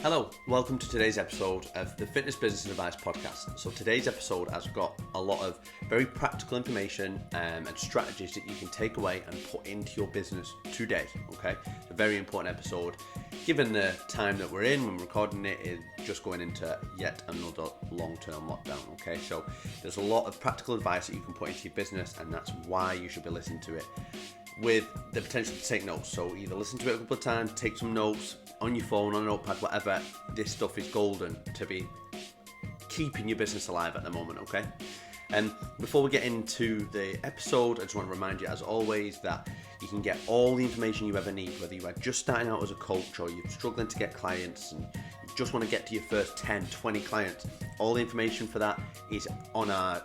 Hello, welcome to today's episode of the Fitness Business Advice podcast. So today's episode has got a lot of very practical information and strategies that you can take away and put into your business today, okay? It's a very important episode. Given the time that we're in when we're recording it, is just going into yet another long-term lockdown, okay? So there's a lot of practical advice that you can put into your business, and that's why you should be listening to it with the potential to take notes. So either listen to it a couple of times, take some notes on your phone, on a notepad, whatever. This stuff is golden to be keeping your business alive at the moment, okay? And before we get into the episode, I just want to remind you, as always, that you can get all the information you ever need, whether you are just starting out as a coach or you're struggling to get clients and you just want to get to your first 10, 20 clients. All the information for that is on our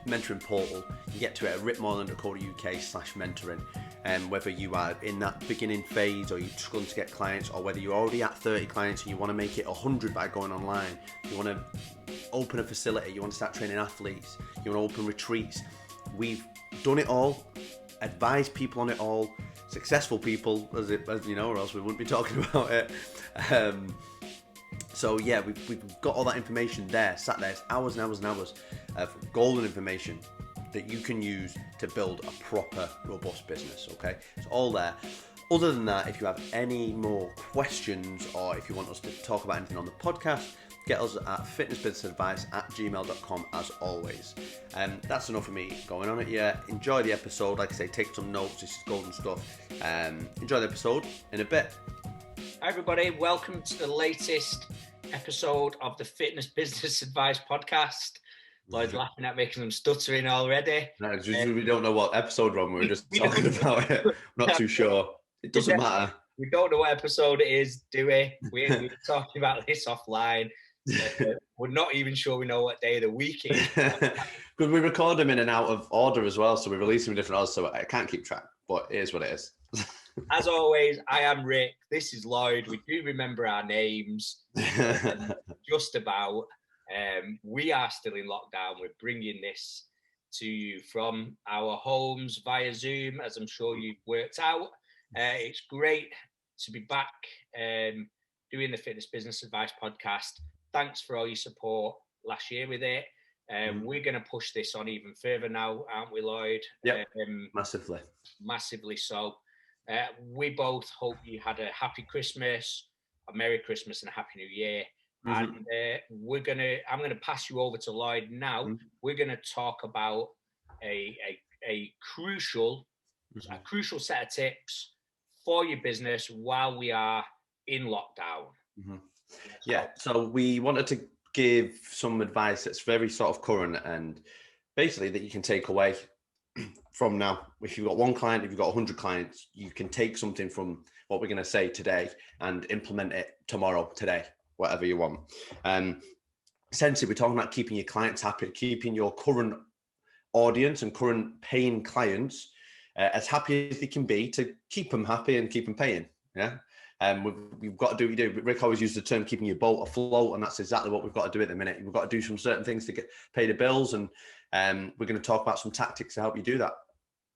mentoring portal. You get to it at ricmoreland.co.uk/mentoring. And whether you are in that beginning phase or you're struggling to get clients, or whether you're already at 30 clients and you want to make it 100 by going online, you want to open a facility, you want to start training athletes, you want to open retreats. We've done it all, advised people on it all, successful people, as you know, or else we wouldn't be talking about it. So yeah, we've got all that information there, sat there. It's hours and hours and hours of golden information that you can use to build a proper, robust business, okay? It's all there. Other than that, if you have any more questions or if you want us to talk about anything on the podcast, get us at fitnessbusinessadvice@gmail.com as always. That's enough of me going on at you. Enjoy the episode. Like I say, take some notes. This is golden stuff. Enjoy the episode in a bit. Hi everybody, welcome to the latest episode of the Fitness Business Advice podcast. Lloyd's laughing at me because I'm stuttering already. No, we don't know what episode we're on. We're just talking about it. I'm not too sure. It doesn't matter. We don't know what episode it is, do we? We're talking about this offline. We're not even sure we know what day of the week it is. Because we record them in and out of order as well, so we release them in different orders, so I can't keep track, but it is what it is. As always, I am Rick. This is Lloyd. We do remember our names. Just about. We are still in lockdown. We're bringing this to you from our homes via Zoom, as I'm sure you've worked out. It's great to be back doing the Fitness Business Advice podcast. Thanks for all your support last year with it. We're going to push this on even further now, aren't we, Lloyd? Yep, massively. Massively so. We both hope you had a happy Christmas, a Merry Christmas and a Happy New Year. And I'm gonna pass you over to Lloyd now. We're gonna talk about a crucial set of tips for your business while we are in lockdown. Yeah, so we wanted to give some advice that's very sort of current and basically that you can take away from now. If you've got one client, if you've got 100 clients, you can take something from what we're going to say today and implement it tomorrow, today, whatever you want. Essentially, we're talking about keeping your clients happy, keeping your current audience and current paying clients as happy as they can be, to keep them happy and keep them paying. Yeah. We've got to do what you do. Rick always used the term keeping your boat afloat, and that's exactly what we've got to do at the minute. We've got to do some certain things to pay the bills, and we're going to talk about some tactics to help you do that.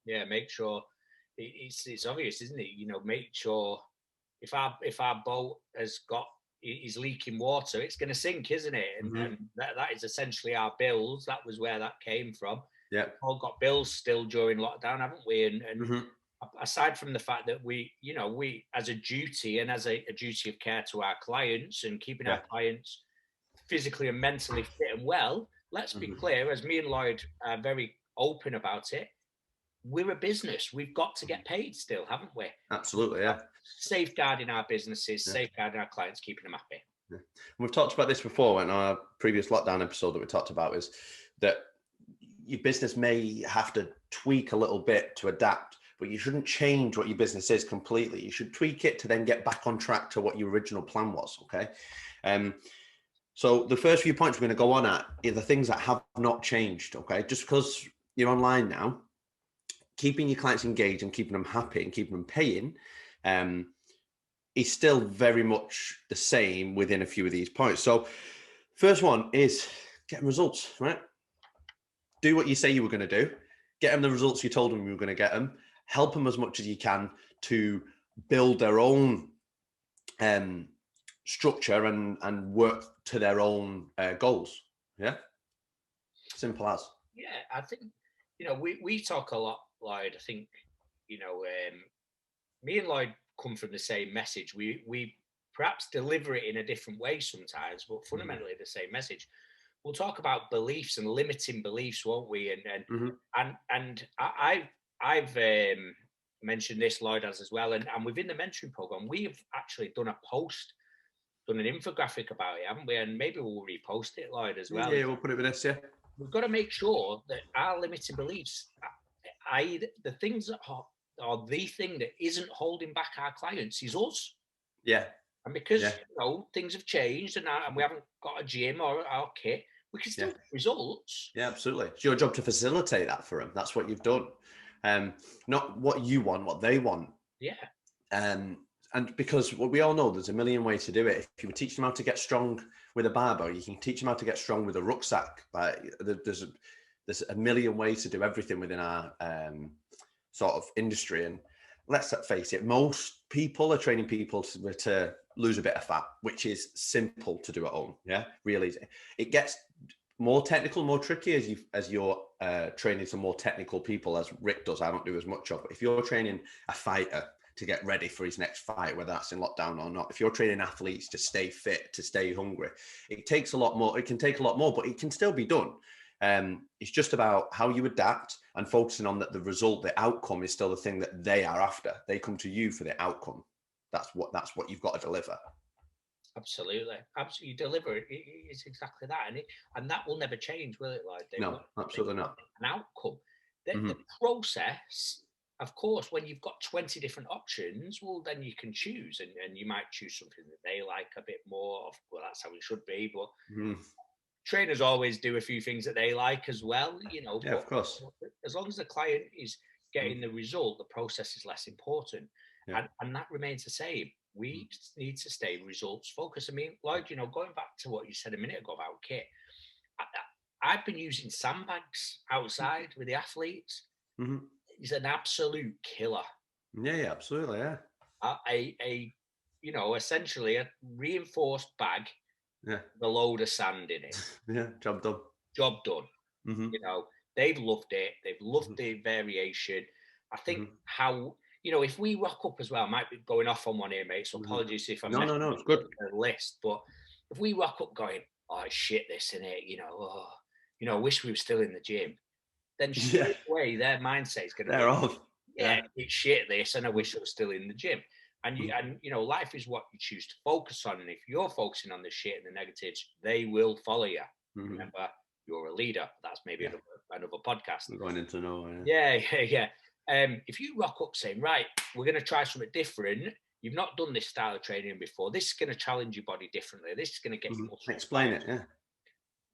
Yeah, make sure it's obvious, isn't it? You know, make sure if our boat is leaking water, it's going to sink, isn't it? And that is essentially our bills. That was where that came from. Yeah, we've all got bills still during lockdown, haven't we? And aside from the fact that we as a duty and as a duty of care to our clients and keeping our clients physically and mentally fit and well, let's be clear, as me and Lloyd are very open about it, we're a business. We've got to get paid still, haven't we? Absolutely, yeah. Safeguarding our businesses, safeguarding our clients, keeping them happy. Yeah. We've talked about this before in our previous lockdown episode that we talked about, is that your business may have to tweak a little bit to adapt, but you shouldn't change what your business is completely. You should tweak it to then get back on track to what your original plan was, okay? So the first few points we're going to go on at are the things that have not changed, okay? Just because you're online now, keeping your clients engaged and keeping them happy and keeping them paying is still very much the same within a few of these points. So first one is getting results, right? Do what you say you were going to do. Get them the results you told them you were going to get them. Help them as much as you can to build their own structure and work to their own goals. Yeah, simple as. Yeah, I think, we talk a lot, Lloyd. I think, me and Lloyd come from the same message. We perhaps deliver it in a different way sometimes, but fundamentally the same message. We'll talk about beliefs and limiting beliefs, won't we? I've mentioned this, Lloyd has as well, and within the mentoring program, we've actually done an infographic about it, haven't we? And maybe we'll repost it, Lloyd, as well. Yeah, we'll put it with this. Yeah, we've got to make sure that our limiting beliefs, i.e., the things that are the thing that isn't holding back our clients, is us. Yeah. And because things have changed and we haven't got a gym or our kit, we can still get results. Yeah, absolutely. It's your job to facilitate that for them. That's what you've done. Not what you want, what they want. Yeah. And because we all know there's a million ways to do it. If you teach them how to get strong with a barbell, you can teach them how to get strong with a rucksack. There's a million ways to do everything within our sort of industry. And let's face it, most people are training people to lose a bit of fat, which is simple to do at home. Yeah, really easy. It gets more technical, more tricky as you're training some more technical people, as Rick does. I don't do as much of it. If you're training a fighter to get ready for his next fight, whether that's in lockdown or not, if you're training athletes to stay fit, to stay hungry, it takes a lot more. It can take a lot more, but it can still be done. It's just about how you adapt and focusing on that the result, the outcome is still the thing that they are after. They come to you for the outcome. That's what you've got to deliver. Absolutely. You deliver it. It's exactly that. And that will never change, will it? Like, no, absolutely not. An outcome. The process, of course, when you've got 20 different options, well, then you can choose, and you might choose something that they like a bit more of. Well, that's how it should be. But trainers always do a few things that they like as well, Yeah, but of course. As long as the client is getting the result, the process is less important. Yeah. And that remains the same. We need to stay results focused. I mean, Lloyd, going back to what you said a minute ago about kit, I've been using sandbags outside with the athletes. It's an absolute killer. Yeah, absolutely. Yeah. Essentially a reinforced bag. Yeah. The load of sand in it. Yeah, job done. Job done. They've loved it. They've loved the variation. I think how, if we rock up as well, I might be going off on one here, mate. So apologies if I'm no, it's good. The list. But if we rock up going, oh shit, this in it, I wish we were still in the gym. Then straight away their mindset is going to be, off. Yeah, it's shit this, and I wish I was still in the gym. And life is what you choose to focus on. And if you're focusing on the shit and the negatives, they will follow you. Remember, you're a leader. That's maybe another podcast. We're going into nowhere. Yeah. If you rock up saying, right, we're going to try something different. You've not done this style of training before. This is going to challenge your body differently. This is going to get you. Explain it. Yeah.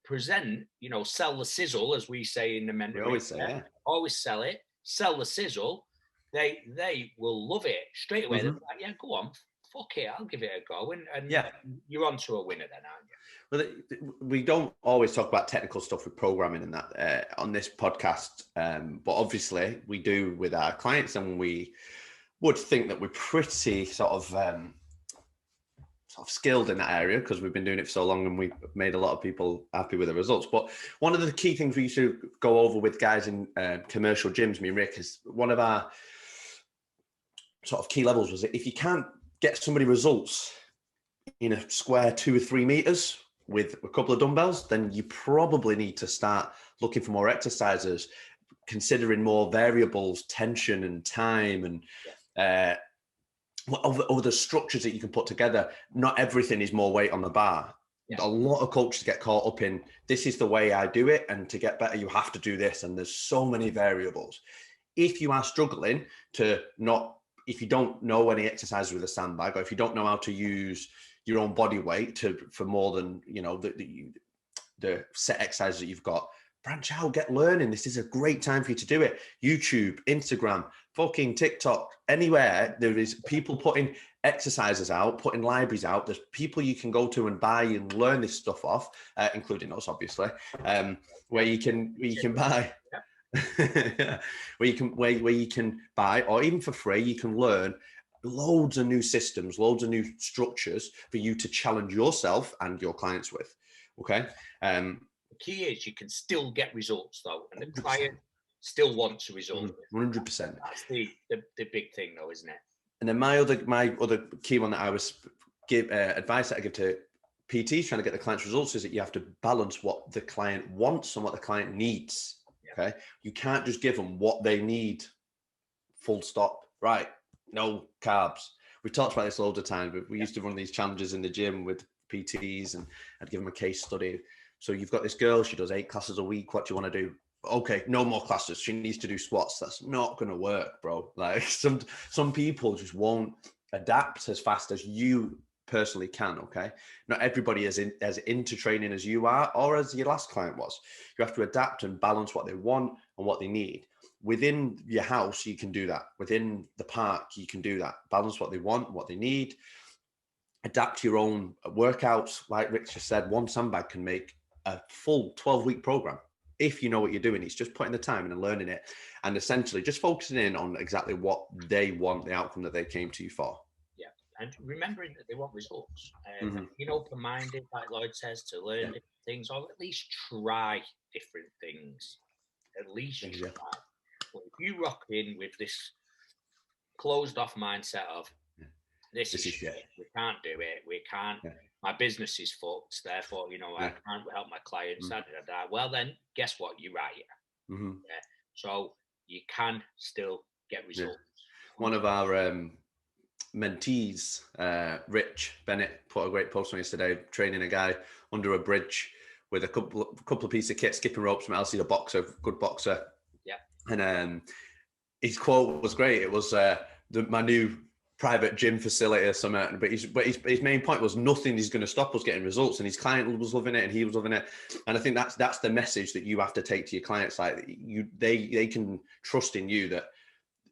Present. Sell the sizzle, as we say in the mentoring. We always say, yeah. Always sell it. Sell the sizzle. They will love it straight away. They're like, yeah, go on, fuck it, I'll give it a go. And you're on to a winner then, aren't you? Well, we don't always talk about technical stuff with programming and that on this podcast, but obviously we do with our clients, and we would think that we're pretty sort of skilled in that area because we've been doing it for so long and we've made a lot of people happy with the results. But one of the key things we used to go over with guys in commercial gyms, me and Rick, is one of our sort of key levels was that if you can't get somebody results in a square 2 or 3 meters with a couple of dumbbells, then you probably need to start looking for more exercises, considering more variables, tension and time, and over the structures that you can put together. Not everything is more weight on the bar. A lot of coaches get caught up in, this is the way I do it, and to get better you have to do this, and there's so many variables. If you are struggling if you don't know any exercises with a sandbag, or if you don't know how to use your own body weight for more than the set exercises that you've got, branch out, get learning. This is a great time for you to do it. YouTube, Instagram, fucking TikTok, anywhere there is people putting exercises out, putting libraries out. There's people you can go to and buy and learn this stuff off, including us, obviously, where you can buy. where you can buy, or even for free, you can learn loads of new systems, loads of new structures for you to challenge yourself and your clients with. Okay. The key is you can still get results though, and the 100%. client still wants a result. 100%. That's the big thing though, isn't it? And then my other key one that I was advice that I give to PTs trying to get the client's results is that you have to balance what the client wants and what the client needs. Yeah. Okay. You can't just give them what they need. Full stop. Right. No carbs. We've talked about this loads of times, but we used to run these challenges in the gym with PTs, and I'd give them a case study. So you've got this girl, she does 8 classes a week. What do you want to do? Okay, no more classes. She needs to do squats. That's not going to work, bro. Like some people just won't adapt as fast as you personally can. Okay. Not everybody is as into training as you are, or as your last client was. You have to adapt and balance what they want and what they need. Within your house, you can do that. Within the park, you can do that. Balance what they want, what they need. Adapt your own workouts. Like Rick just said, one sandbag can make a full 12-week program. If you know what you're doing, it's just putting the time in and learning it, and essentially just focusing in on exactly what they want, the outcome that they came to you for. Yeah, and remembering that they want results. Being open-minded, like Lloyd says, to learn different things, or at least try different things. At least try. But if you rock in with this closed-off mindset of this is shit, we can't do it, we can't. My business is fucked, therefore, I can't help my clients. Well, then, guess what? You're right. So you can still get results. One of our mentees, Rich Bennett, put a great post on yesterday, training a guy under a bridge with a couple of pieces of kit, skipping ropes from Elsie, the boxer, good boxer. Yeah. And his quote was great. It was my new private gym facility or something. But his main point was nothing is going to stop us getting results. And his client was loving it, and he was loving it. And I think that's the message that you have to take to your clients. Like they can trust in you that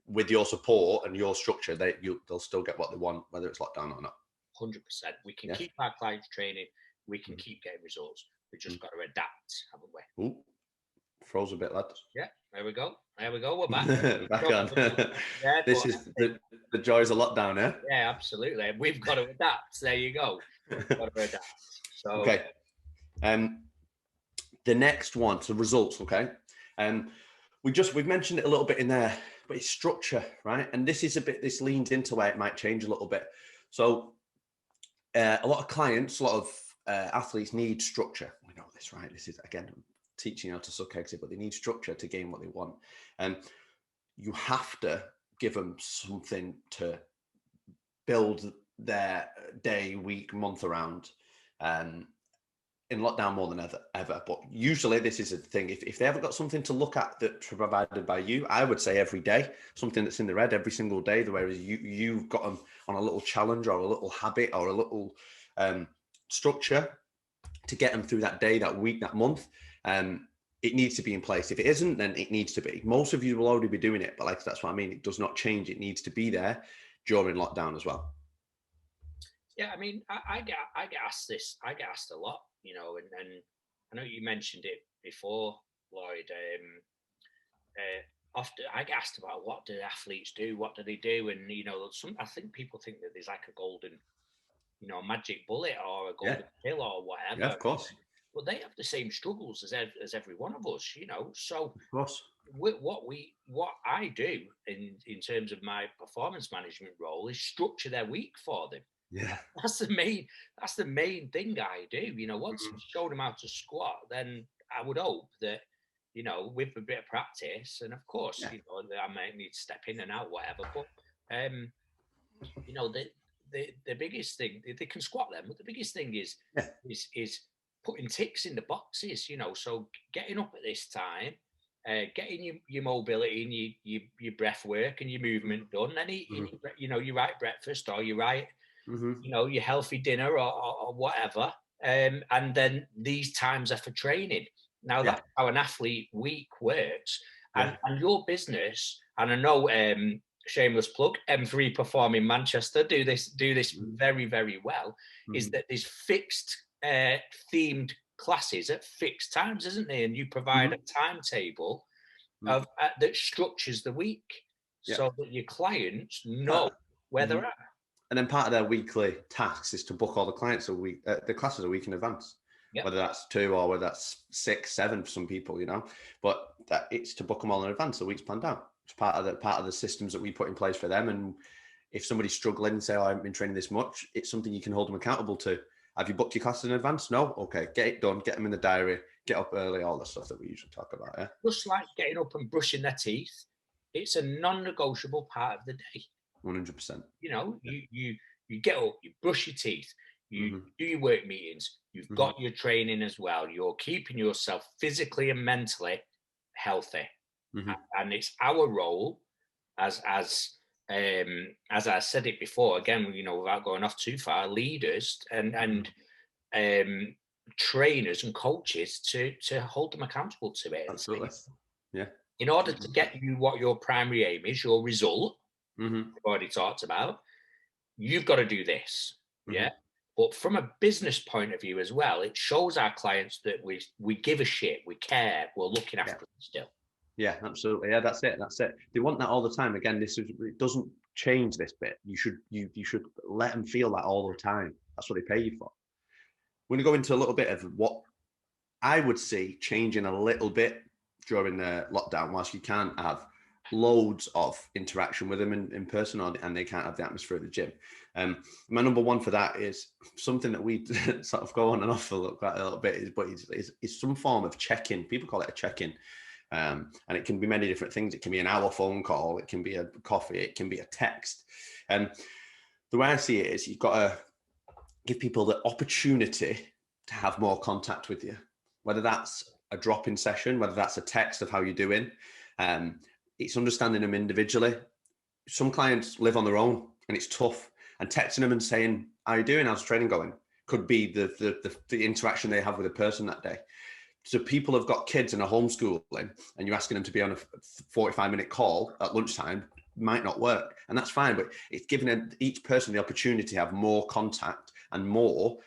with your support and your structure, they'll still get what they want, whether it's lockdown or not. 100%. We can keep our clients training. We can keep getting results. We just got to adapt, haven't we? Ooh, froze a bit, lads. Yeah, there we go. We're back. Back on. This is the joys of lockdown, eh? Yeah, absolutely. We've got to adapt. There you go. We've got to adapt. So okay. The next one, so results. Okay. We've mentioned it a little bit in there, but it's structure, right? And this leans into where it might change a little bit. So a lot of clients, a lot of athletes need structure. We know this, right? This is, again, teaching how to suck eggs, but they need structure to gain what they want. And you have to give them something to build their day, week, month around. In lockdown more than ever. But usually this is a thing. If they haven't got something to look at that's provided by you, I would say every day, something that's in the red every single day, whereas you've got them on a little challenge or a little habit or a little structure to get them through that day, that week, that month. It needs to be in place. If it isn't, then it needs to be. Most of you will already be doing it, but that's what I mean. It does not change. It needs to be there during lockdown as well. Yeah, I mean, I get asked this. I get asked a lot, and I know you mentioned it before, Lloyd. Often I get asked about what do athletes do, what do they do, and I think people think that there's like a golden, magic bullet or a golden pill or whatever. Yeah, of course. But they have the same struggles as every one of us, So of course, what I do in terms of my performance management role is structure their week for them. Yeah, that's the main thing I do. Once I've shown them how to squat, then I would hope that with a bit of practice, and of course, I might need to step in and out, whatever. But the biggest thing, they can squat them, but the biggest thing is putting ticks in the boxes. So getting up at this time, getting your mobility and your breath work and your movement done, and eating, your right breakfast or your right. Your healthy dinner or whatever. And then these times are for training. Now that's how an athlete week works. And your business, and I know shameless plug, M3 Perform in Manchester do this very, very well, is that there's fixed themed classes at fixed times, isn't there? And you provide a timetable of that structures the week so that your clients know where they're at. And then part of their weekly tasks is to book all the clients the classes a week in advance. Yep. Whether that's 2 or whether that's 6, 7 for some people, but it's to book them all in advance. The week's planned out. It's part of the systems that we put in place for them. And if somebody's struggling and say, "Oh, I haven't been training this much," it's something you can hold them accountable to. Have you booked your classes in advance? No? Okay, get it done. Get them in the diary. Get up early. All the stuff that we usually talk about. Yeah. Just like getting up and brushing their teeth, it's a non-negotiable part of the day. 100%. You get up, you brush your teeth, you do your work meetings, you've got your training as well. You're keeping yourself physically and mentally healthy, and it's our role as I said it before. Again, without going off too far, leaders and trainers and coaches to hold them accountable to it. Absolutely. Yeah. In order to get you what your primary aim is, your result, we've already talked about, you've got to do this. Yeah. But from a business point of view as well, it shows our clients that we give a shit, we care, we're looking after them still. Yeah, absolutely. Yeah, that's it. They want that all the time. Again, it doesn't change this bit. You should let them feel that all the time. That's what they pay you for. We're going to go into a little bit of what I would see changing a little bit during the lockdown, whilst you can't have loads of interaction with them in person, and they can't have the atmosphere at the gym. My number one for that is something that we sort of go on and off quite a little bit, is some form of check-in. People call it a check-in. And it can be many different things. It can be an hour phone call. It can be a coffee. It can be a text. And the way I see it is you've got to give people the opportunity to have more contact with you, whether that's a drop-in session, whether that's a text of how you're doing. It's understanding them individually. Some clients live on their own and it's tough, and texting them and saying, "How are you doing? How's training going?" could be the interaction they have with a person that day. So people have got kids and are homeschooling, and you're asking them to be on a 45-minute call at lunchtime, might not work. And that's fine, but it's giving each person the opportunity to have more contact and more,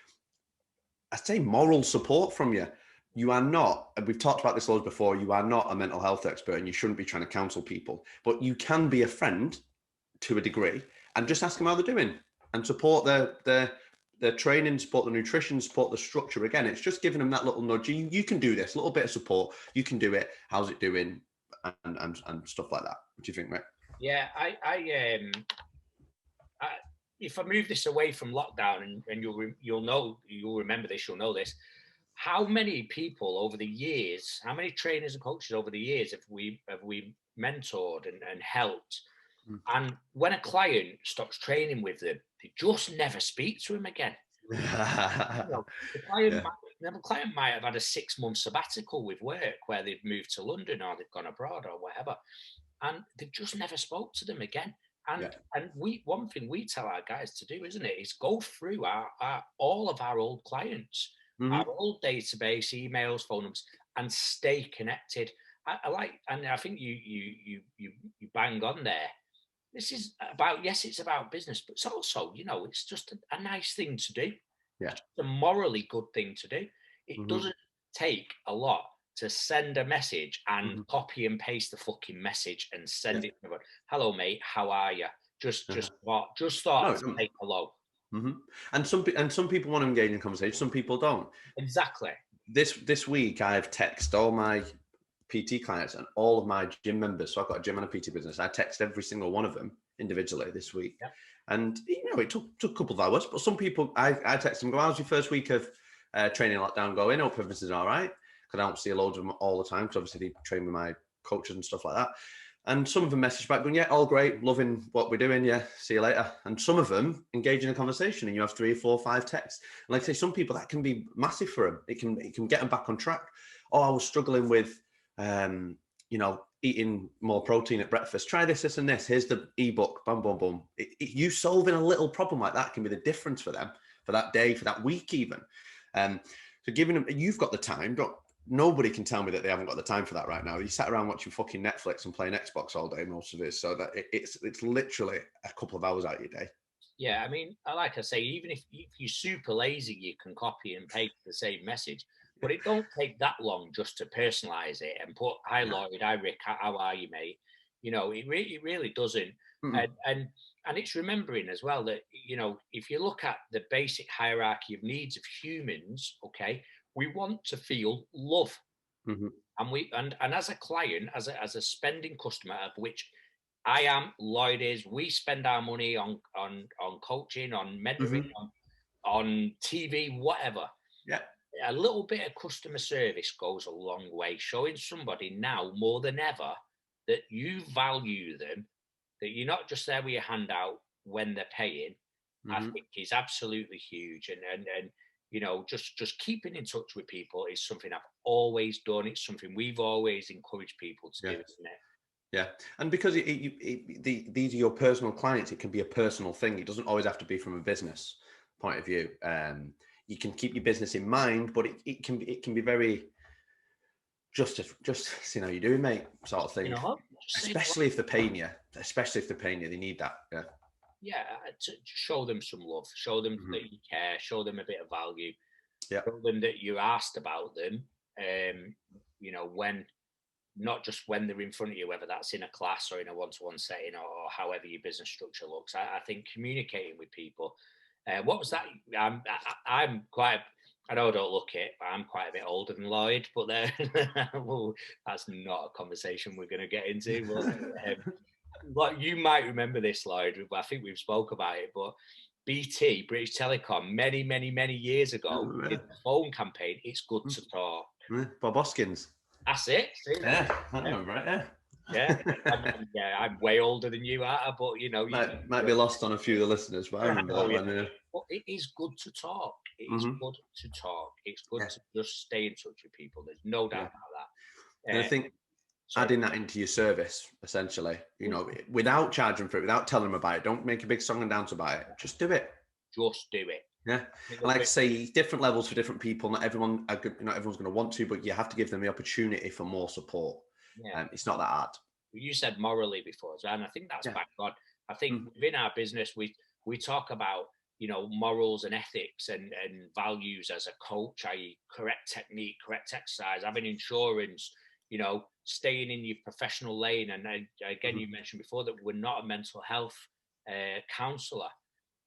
I'd say, moral support from you. You are not, and we've talked about this loads before, you are not a mental health expert, and you shouldn't be trying to counsel people, but you can be a friend to a degree and just ask them how they're doing and support their training, support the nutrition, support the structure. Again, it's just giving them that little nudge. You can do this, a little bit of support. You can do it. How's it doing? And stuff like that. What do you think, mate? Yeah, if I move this away from lockdown, and you'll remember this, you'll know this. How many people over the years, how many trainers and coaches over the years have we mentored and helped? And when a client stops training with them, they just never speak to him again. The client might have had a 6-month sabbatical with work where they've moved to London or they've gone abroad or whatever, and they've just never spoke to them again. And one thing we tell our guys to do, isn't it, is go through all of our old clients, our old database, emails, phone numbers, and stay connected. And I think you bang on there. This is about, yes, it's about business, but it's also, it's just a nice thing to do. Yeah. It's a morally good thing to do. It doesn't take a lot to send a message and copy and paste the fucking message and send it to everyone. "Hello, mate. How are you? Just thought to say hello." And some people want to engage in conversation. Some people don't. Exactly. This week, I've texted all my PT clients and all of my gym members. So I've got a gym and a PT business. I text every single one of them individually this week. Yeah. And, it took a couple of hours, but some people, I text them, go, "How's your first week of training lockdown going? Hope everything's all right." Because I don't see loads of them all the time, because obviously they train with my coaches and stuff like that. And some of them message back going, "Yeah, all great, loving what we're doing. Yeah, see you later." And some of them engage in a conversation, and you have 3, 4, 5 texts. And like I say, some people, that can be massive for them. It can get them back on track. "Oh, I was struggling with, eating more protein at breakfast. Try this, this, and this. Here's the ebook. Boom, boom, boom." You solving a little problem like that can be the difference for them, for that day, for that week even. So giving them, you've got the time. Nobody can tell me that they haven't got the time for that right now. You sat around watching fucking Netflix and playing Xbox all day, most of it. So that it's literally a couple of hours out of your day. Yeah, I mean, like I say, even if you're super lazy, you can copy and paste the same message. But it don't take that long just to personalize it and put, "Hi, Lloyd, hi, Rick, how are you, mate?" It really doesn't. And it's remembering as well that, you know, if you look at the basic hierarchy of needs of humans, okay, we want to feel love. Mm-hmm. And as a client, as a spending customer, of which I am, Lloyd is, we spend our money on coaching, on mentoring, Mm-hmm. on TV, whatever. Yeah. A little bit of customer service goes a long way, showing somebody now more than ever that you value them, that you're not just there with your hand out when they're paying. I Mm-hmm. think is absolutely huge. And you know, just keeping in touch with people is something I've always done. It's something we've always encouraged people to Yeah. do, isn't it? Yeah, and because these are your personal clients, it can be a personal thing. It doesn't always have to be from a business point of view. You can keep your business in mind, but it can be very just see how you're doing, mate, sort of You thing. know, just say, Especially if they're paying you. Especially if they're paying you, they need that. Yeah. yeah, to show them some love, show them Mm-hmm. that you care, show them a bit of value, Yeah. show them that you asked about them. You know, when not just when they're in front of you, whether that's in a class or in a one-to-one setting or however your business structure looks. I think communicating with people. What was that? I'm quite. I know I don't look it. I'm quite a bit older than Lloyd, but well, that's not a conversation we're going to get into. But, like you might remember this, Lloyd. I think we've spoke about it, but BT, British Telecom, many years ago, did the phone campaign. It's good to talk. Bob Hoskins. That's it. See that? Yeah, I remember it. Yeah. Yeah, I'm way older than you are, but you know, Might be lost on a few of the listeners, but I remember that one. Yeah. But it is good to talk. It is good to talk. It's good to just stay in touch with people. There's no doubt about that. And I think adding that into your service, essentially, you know, without charging for it, without telling them about it, don't make a big song and dance about it. Just do it. Just do it. Yeah. And like I say, different levels for different people. Not everyone's going to want to, but you have to give them the opportunity for more support. Yeah. It's not that hard. You said morally before, and I think that's bang on. I think within our business, we talk about, you know, morals and ethics and values as a coach, i.e. correct technique, correct exercise, having insurance, you know, staying in your professional lane. And again, you mentioned before that we're not a mental health counsellor,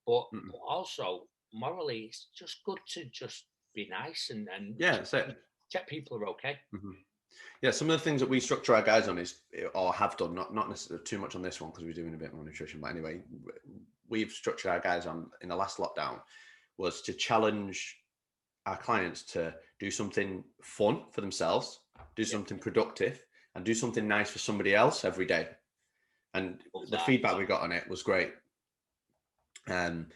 but also morally, it's just good to just be nice and that's it. Check people are okay. Yeah, some of the things that we structure our guys on is, or have done, not necessarily too much on this one because we're doing a bit more nutrition, but anyway, we've structured our guys on in the last lockdown was to challenge our clients to do something fun for themselves, do something productive, and do something nice for somebody else every day. And the feedback we got on it was great. And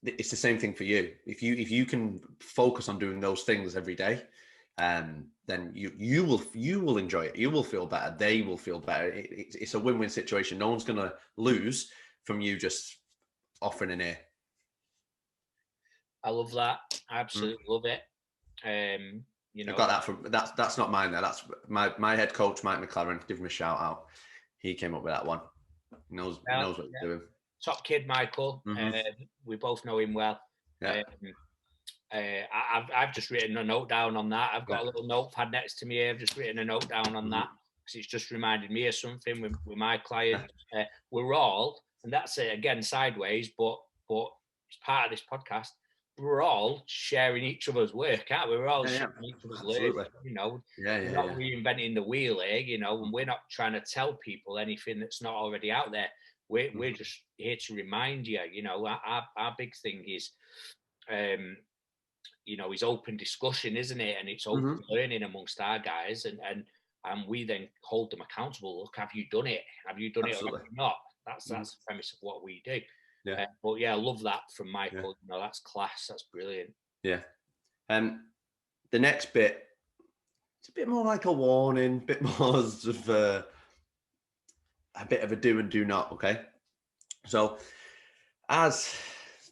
it's the same thing for you. If you can focus on doing those things every day, then you will enjoy it. You will feel better. They will feel better. It's a win-win situation. No one's going to lose from you just offering an ear. I love that. I absolutely love it. You know, I got that from that's not mine. That's my head coach, Mike McLaren. Give him a shout out. He came up with that one. He knows what he's doing. Top kid, Michael. We both know him well. Yeah. I've just written a note down on that. I've got a little notepad next to me here. I've just written a note down on that because it's just reminded me of something with my clients. We're all, and that's it again, sideways, but it's part of this podcast. We're all sharing each other's work, aren't we? We're all sharing each other's learning, you know. We're not reinventing the wheel here, you know, and we're not trying to tell people anything that's not already out there. We're just here to remind you, you know, our big thing is, you know, is open discussion, isn't it? And it's open learning amongst our guys, and we then hold them accountable. Look, have you done it? Have you done it or not? That's the premise of what we do. Yeah. But yeah, I love that from Michael. You know, that's class. That's brilliant. Yeah. The next bit, it's a bit more like a warning, a bit more of a bit of a do and do not. Okay. So as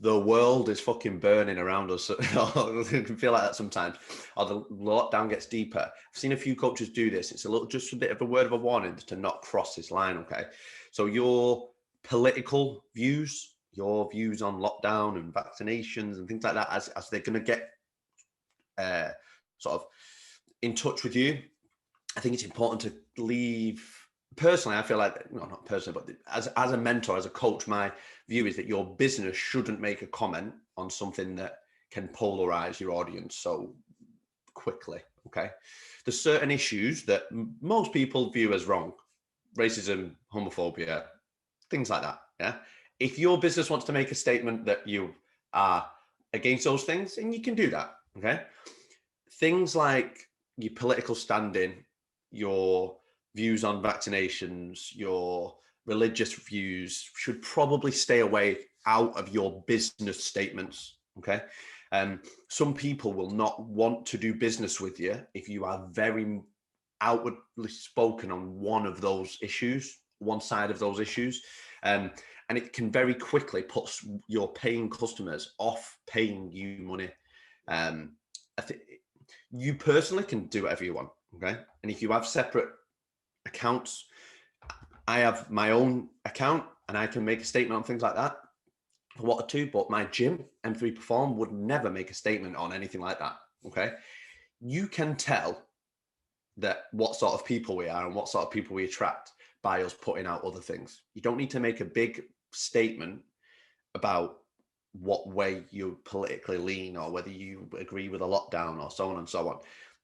the world is fucking burning around us, you can feel like that sometimes, or the lockdown gets deeper. I've seen a few coaches do this. It's just a bit of a word of a warning to not cross this line. Okay. So your political views, your views on lockdown and vaccinations and things like that, as they're going to get sort of in touch with you, I think it's important to leave personally, I feel like, no, not personally, but as a mentor, as a coach, my view is that your business shouldn't make a comment on something that can polarize your audience so quickly. Okay. There's certain issues that most people view as wrong: racism, homophobia, things like that. Yeah. If your business wants to make a statement that you are against those things, and you can do that. Okay. Things like your political standing, your views on vaccinations, your religious views should probably stay away out of your business statements. Okay. Some people will not want to do business with you if you are very outwardly spoken on one of those issues, one side of those issues. And it can very quickly put your paying customers off paying you money. I think you personally can do whatever you want. Okay. And if you have separate accounts, I have my own account and I can make a statement on things like that if I wanted to, but my gym, M3 Perform, would never make a statement on anything like that. Okay. You can tell that what sort of people we are and what sort of people we attract by us putting out other things. You don't need to make a big statement about what way you politically lean or whether you agree with a lockdown or so on and so on.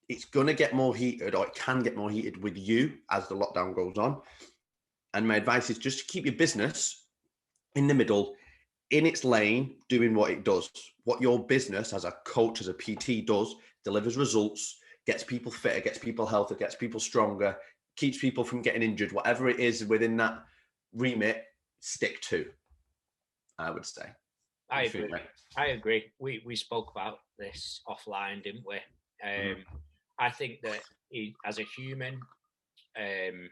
It's going to get more heated, or it can get more heated with you as the lockdown goes on. And my advice is just to keep your business in the middle, in its lane, doing what it does. What your business as a coach, as a PT does, delivers results, gets people fitter, gets people healthier, gets people stronger, keeps people from getting injured. Whatever it is within that remit, stick to, I would say. I agree. I agree. We spoke about this offline, didn't we? I think that as a human, and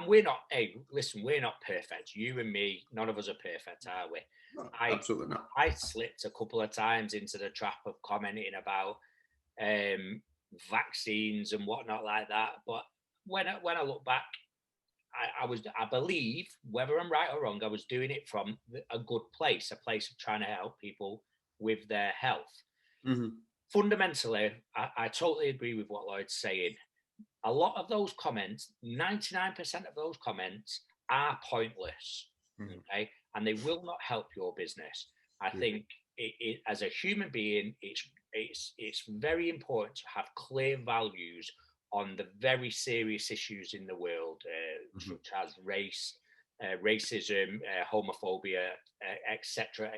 we're not. Hey, listen, we're not perfect. You and me, none of us are perfect, are we? No, absolutely not. I slipped a couple of times into the trap of commenting about vaccines and whatnot like that. But when I look back, I believe, whether I'm right or wrong, I was doing it from a good place, a place of trying to help people with their health. Mm-hmm. Fundamentally, I totally agree with what Lloyd's saying. A lot of those comments, 99% of those comments are pointless, okay? And they will not help your business. I think as a human being, it's very important to have clear values on the very serious issues in the world, such as race, racism, homophobia, etc.,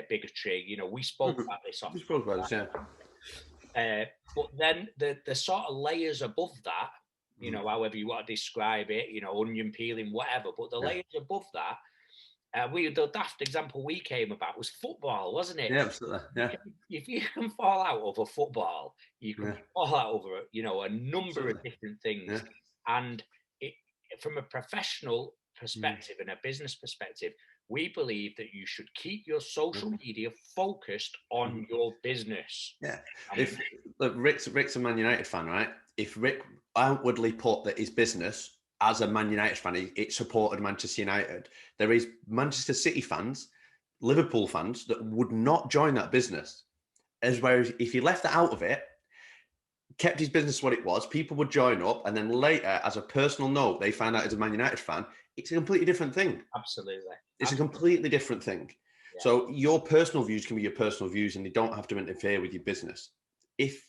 bigotry. You know, we spoke about this. We spoke about this, yeah. But then the sort of layers above that, you know, however you want to describe it, you know, onion peeling, whatever. But the layers above that, the daft example we came about was football, wasn't it? Yeah, absolutely. Yeah. If you can fall out over football, you can fall out over, you know, a number of different things. And from a professional perspective and a business perspective, we believe that you should keep your social media focused on your business. Yeah. Look, Rick's a Man United fan, right? If Rick outwardly put that his business as a Man United fan, it supported Manchester United, there is Manchester City fans, Liverpool fans that would not join that business. As whereas if he left it out of it, kept his business what it was, people would join up, and then later, as a personal note, they find out he's a Man United fan. It's a completely different thing. Absolutely. It's a completely different thing. Yeah. So your personal views can be your personal views, and they don't have to interfere with your business. If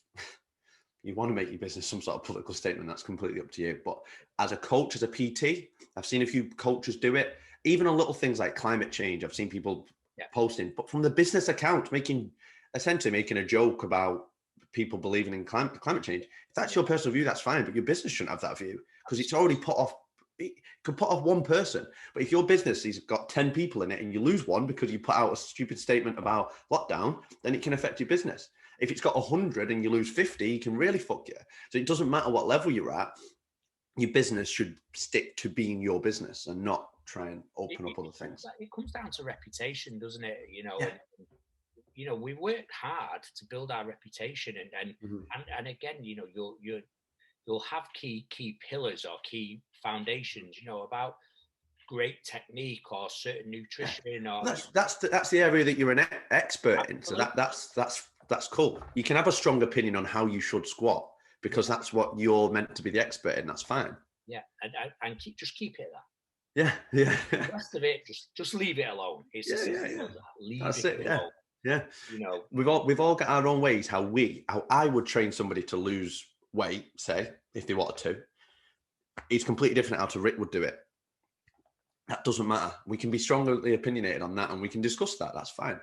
you want to make your business some sort of political statement, that's completely up to you. But as a coach, as a PT, I've seen a few coaches do it. Even on little things like climate change, I've seen people posting, but from the business account, essentially making a joke about people believing in climate change. If that's your personal view, that's fine, but your business shouldn't have that view because it's already it could put off one person. But if your business has got 10 people in it and you lose one because you put out a stupid statement about lockdown, then it can affect your business. If it's got 100 and you lose 50, it can really fuck you. So it doesn't matter what level you're at, your business should stick to being your business and not try and open up other things. It comes down to reputation, doesn't it? You know, you know, we worked hard to build our reputation, and again, you know, you'll have key pillars or key foundations, you know, about great technique or certain nutrition. Or that's the area that you're an expert in. So that's cool. You can have a strong opinion on how you should squat, because that's what you're meant to be the expert in. That's fine. Yeah, and keep it there. Yeah, yeah. The rest of it, just leave it alone. It's leave That's it alone. Yeah. You know, we've all got our own ways how I would train somebody to lose weight, say, if they wanted to. It's completely different how to Rick would do it. That doesn't matter. We can be strongly opinionated on that, and we can discuss that. That's fine.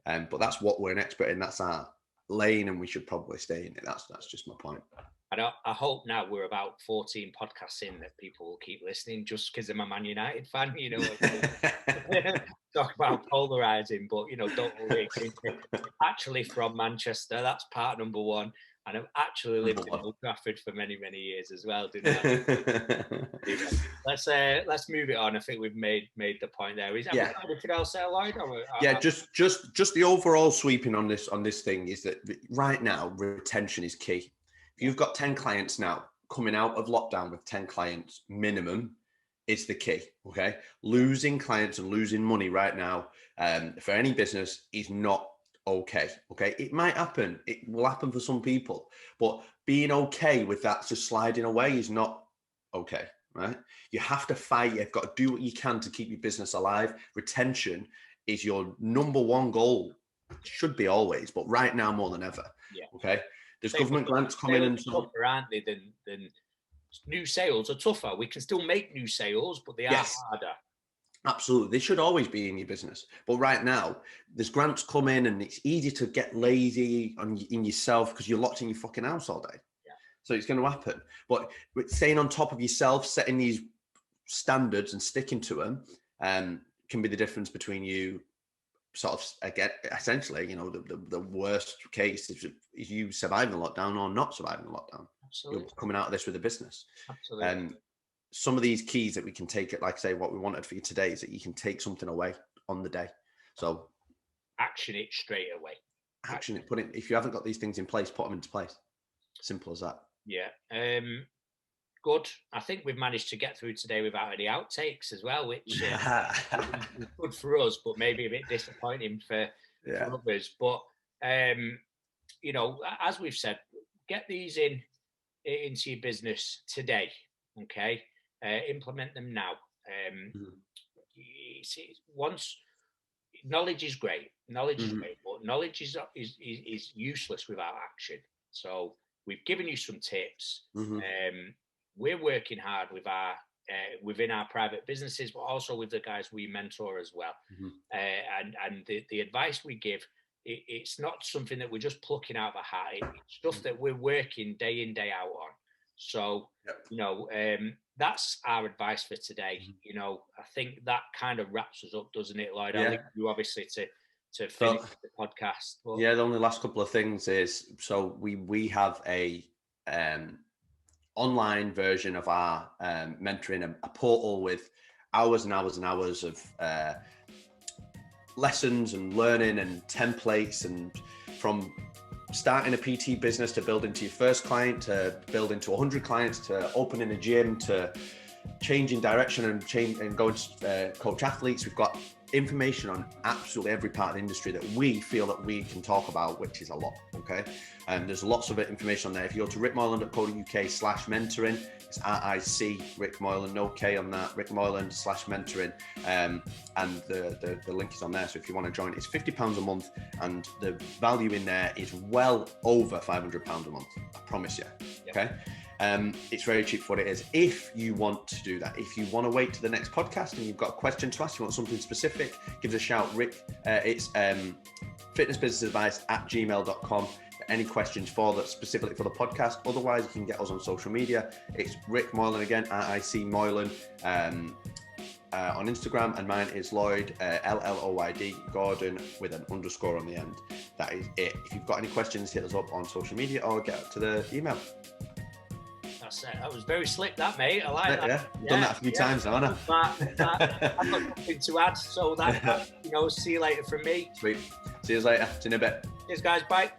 But that's what we're an expert in. That's our lane, and we should probably stay in it. That's just my point. I hope now we're about 14 podcasts in that people will keep listening just because I'm a Man United fan, you know. Talk about polarizing, but don't worry. Actually from Manchester, that's part number one. And I've actually lived in Old Trafford for many, many years as well, didn't I? Let's move it on. I think we've made the point there. Is that anything else there, Lloyd? Just the overall sweeping on this thing is that right now retention is key. If you've got 10 clients now, coming out of lockdown with 10 clients minimum is the key. Okay, losing clients and losing money right now for any business is not okay. It might happen. It will happen for some people, but being okay with that just sliding away is not okay, right? You have to fight. You've got to do what you can to keep your business alive. Retention is your number one goal. It should be always, but right now more than ever. Yeah. Okay. There's government grants coming in. Tougher, aren't they? Than new sales are tougher. We can still make new sales, but they are harder. Absolutely. They should always be in your business. But right now, there's grants come in and it's easy to get lazy in yourself because you're locked in your fucking house all day. Yeah. So it's going to happen. But staying on top of yourself, setting these standards and sticking to them can be the difference between you sort of, again, essentially, the worst case is you surviving the lockdown or not surviving the lockdown. Absolutely. You're coming out of this with a business. Absolutely. Some of these keys that we can take it, like say what we wanted for you today is that you can take something away on the day. So action it straight away. Action it, if you haven't got these things in place, put them into place. Simple as that. Yeah. Good. I think we've managed to get through today without any outtakes as well, which is good for us, but maybe a bit disappointing for others. But as we've said, get these into your business today. Okay. Implement them now. Once knowledge is great, but knowledge is useless without action. So we've given you some tips. We're working hard with our within our private businesses, but also with the guys we mentor as well. And the advice we give, it's not something that we're just plucking out of a hat. It's stuff that we're working day in, day out on. So, that's our advice for today. I think that kind of wraps us up, doesn't it, Lloyd? I think you obviously to finish the podcast. But... Yeah, the only last couple of things is, so we have a online version of our mentoring, a portal with hours and hours and hours of lessons and learning and templates, and from starting a PT business to building to your first client, to building to 100 clients, to opening a gym, to changing direction and going to coach athletes. We've got information on absolutely every part of the industry that we feel that we can talk about, which is a lot. Okay. And there's lots of information on there. If you go to rickmoylan.co.uk/mentoring, it's RIC Rick Moylan, no K on that, Rick Moylan/mentoring. And the link is on there. So if you want to join, it's £50 a month, and the value in there is well over £500 a month. I promise you. Okay. It's very cheap for what it is. If you want to do that, if you want to wait to the next podcast and you've got a question to ask, you want something specific, give us a shout. Rick, it's fitnessbusinessadvice@gmail.com. Any questions for that specifically for the podcast. Otherwise, you can get us on social media. It's Rick Moylan again, RIC Moylan on Instagram, and mine is Lloyd, LLOYD Gordon with an underscore on the end. That is it. If you've got any questions, hit us up on social media or get to the email. That was very slick, that, mate. I like that. Yeah, done that a few times now, haven't I? I've got nothing to add, so that see you later from me. Sweet. See you later. See you in a bit. Cheers, guys. Bye.